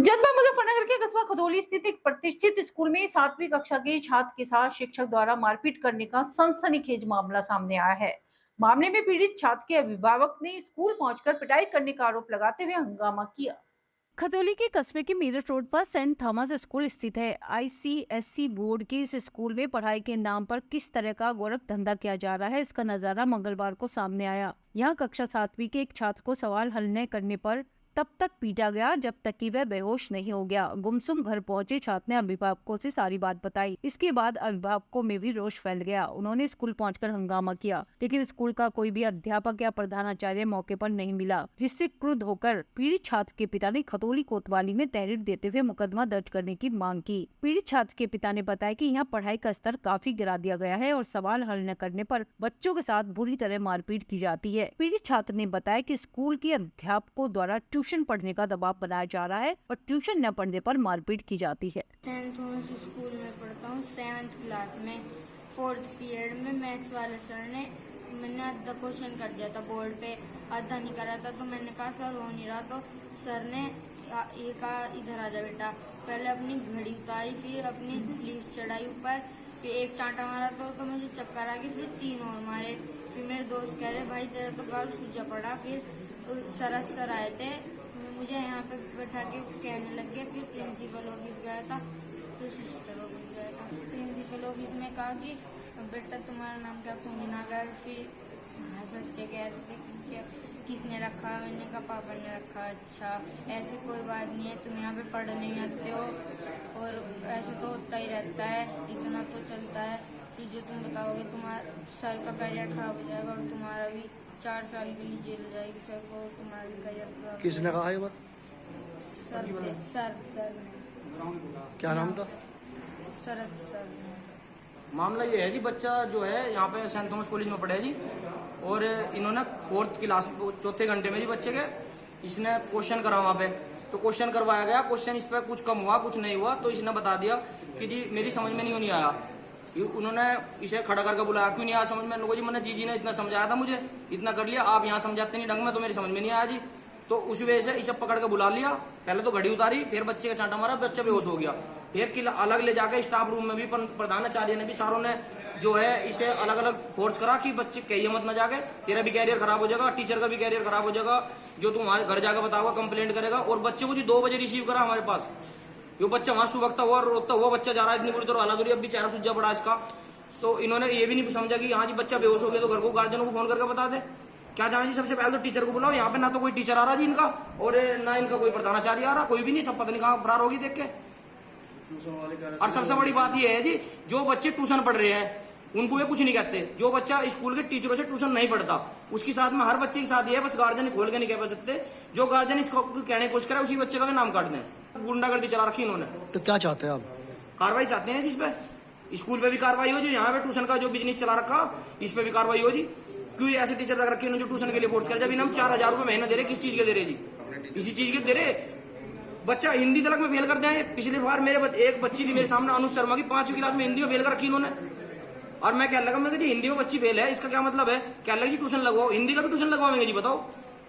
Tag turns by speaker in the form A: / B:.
A: जनपद मुजफ्फरनगर के कस्बा खदौली स्थित एक प्रतिष्ठित स्कूल में 7वीं कक्षा के छात्र के साथ शिक्षक द्वारा मारपीट करने का सनसनीखेज मामला सामने आया है। मामले में पीड़ित छात्र के अभिभावक ने स्कूल पहुंचकर पिटाई करने का आरोप लगाते हुए हंगामा किया।
B: खतौली के कस्बे के मेरठ रोड पर सेंट थॉमस स्कूल स्थित है। आईसीएसई बोर्ड के इस स्कूल में पढ़ाई के नाम पर किस तरह का गोरख धंधा किया जा रहा है, इसका नजारा मंगलवार को सामने आया। यहाँ कक्षा 7वीं के एक छात्र को सवाल हल न करने पर तब तक पीटा गया जब तक कि वह बेहोश नहीं हो गया। गुमसुम घर पहुंचे छात्र ने अभिभावकों से सारी बात बताई। इसके बाद अभिभावकों में भी रोष फैल गया। उन्होंने स्कूल पहुंचकर हंगामा किया, लेकिन स्कूल का कोई भी अध्यापक या प्रधानाचार्य मौके पर नहीं मिला, जिससे क्रुद्ध होकर पीड़ित छात्र के पिता ने खतौली कोतवाली में तहरीर देते हुए मुकदमा दर्ज करने की मांग की। पीड़ित छात्र के पिता ने बताया कि यहाँ पढ़ाई का स्तर काफी गिरा दिया गया है और सवाल हल न करने पर बच्चों के साथ बुरी तरह मारपीट की जाती है। पीड़ित छात्र ने बताया कि स्कूल के अध्यापकों द्वारा ट्यूशन पढ़ने का दबाव बनाया जा रहा है और ट्यूशन न पढ़ने पर मारपीट की जाती है।
C: सेंट थॉमस स्कूल में पढ़ता हूँ, 7th क्लास में 4th पीरियड में मैथ्स वाले सर ने मैंने आधा क्वेश्चन कर दिया था बोर्ड पे, आधा नहीं करा था, तो मैंने कहा सर हो नहीं रहा, तो सर ने ये कहा इधर आ जा बेटा। पहले अपनी घड़ी उतारी, फिर अपनी स्लीव चढ़ाई ऊपर, फिर एक चांटा मारा तो मुझे चक्कर आ गई, फिर 3 और मारे। फिर मेरे दोस्त कह रहे भाई तेरा तो गाल सूजा पड़ा। फिर सर आए थे, मुझे यहाँ पे बैठा के कहने लग गए। फिर प्रिंसिपल ऑफिस गया था, फिर सिस्टर ऑफिस गया था। प्रिंसिपल ऑफिस में कहा कि बेटा तुम्हारा नाम क्या, तुम बिनागर। फिर हंस के कह रहे थे कि क्या किसने रखा, मैंने कहा पापा ने रखा। अच्छा ऐसी कोई बात नहीं है, तुम यहाँ पे पढ़ नहीं आते हो और ऐसे तो होता ही रहता है, इतना तो चलता है कि जो तुम बताओगे तुम्हारा सर का करियर खराब हो जाएगा और तुम्हारा भी 4 साल के लिए जेल हो जाएगी सर को, तुम्हारा भी करियर खराब।
D: किसने कहा ये बात?
C: सर
D: क्या नाम था?
C: शरद सर।
E: मामला ये है जी, बच्चा जो है यहाँ पे सेंट थॉमस कॉलेज में पढ़ा है जी, और इन्होंने 4th क्लास 4थे घंटे में जी बच्चे के इसने क्वेश्चन करा वहाँ पे, तो क्वेश्चन करवाया गया। क्वेश्चन इस पर कुछ कम हुआ कुछ नहीं हुआ, तो इसने बता दिया कि जी मेरी समझ में नहीं आया। उन्होंने इसे खड़ा करके बुलाया, क्यों नहीं आया समझ में? लोगों जी मैंने जी ने इतना समझाया था, मुझे इतना कर लिया, आप यहाँ समझाते नहीं ढंग में, तो मेरी समझ में नहीं आया जी। तो उस वजह से इसे पकड़ के बुला लिया, पहले तो घड़ी उतारी, फिर बच्चे का चांटा मारा, बच्चा बेहोश हो गया। फिर अलग ले जाकर स्टाफ रूम में भी प्रधानाचार्य ने भी, सारों ने जो है इसे अलग अलग फोर्स करा कि बच्चे कहिए मत ना जाके, तेरा भी कैरियर खराब हो जाएगा, टीचर का भी कैरियर खराब हो जाएगा, जो तुम वहां घर जाकर बताओगा कंप्लेंट करेगा। और बच्चे को जी 2 बजे रिसीव करा हमारे पास, जो बच्चा वहां सुबकता हुआ रोता हुआ बच्चा जा रहा है, इतनी बुरी तरह हालत, अब भी चेहरा सूजा पड़ा इसका। तो इन्होंने ये भी नहीं समझा कि हाँ जी बच्चा बेहोश हो गया तो घर को गार्जियनों को फोन करके बता दे। क्या चाहें जी, सबसे पहले तो टीचर को बुलाओ। यहाँ पे ना तो कोई टीचर आ रहा जी इनका, और ना इनका कोई प्रधानाचार्य आ रहा, कोई भी नहीं, सब पता नहीं कहाँ फरार होगी देख के। और सबसे बड़ी बात यह है जी, जो बच्चे ट्यूशन पढ़ रहे हैं उनको ये कुछ नहीं कहते। जो बच्चा स्कूल के टीचरों से ट्यूशन नहीं पढ़ता उसके साथ में हर बच्चे के साथ ये है, बस गार्जियन खोल के नहीं कह सकते। जो गार्जियन इसको कहने की कोशिश करे उसी बच्चे का भी नाम काट दें। गुंडागर्दी चला रखी इन्होंने।
D: तो क्या चाहते हैं आप?
E: कार्रवाई चाहते हैं जिसपे स्कूल पे भी कार्रवाई हो, जो यहाँ पे ट्यूशन का जो बिजनेस चला रखा इस पे भी कार्रवाई हो जी। क्यों ऐसे टीचर लग रखे जो ट्यूशन के लिए फोर्स कर, जब हम 4000 रुपए महीना दे रहे, किस चीज के दे रहे जी? इसी चीज के दे रहे। बच्चा हिंदी तलक में फेल कर दिया। पिछली बार मेरे एक बच्ची थी मेरे सामने, अनुज शर्मा की, 5वीं क्लास में हिंदी में फेल कर रखी इन्होंने। और मैं क्या लगा, मैं हिंदी में बच्ची फेल है, इसका क्या मतलब है? क्या लगा जी ट्यूशन लगवाओ, हिंदी का भी ट्यूशन लगवाएंगे जी, बताओ।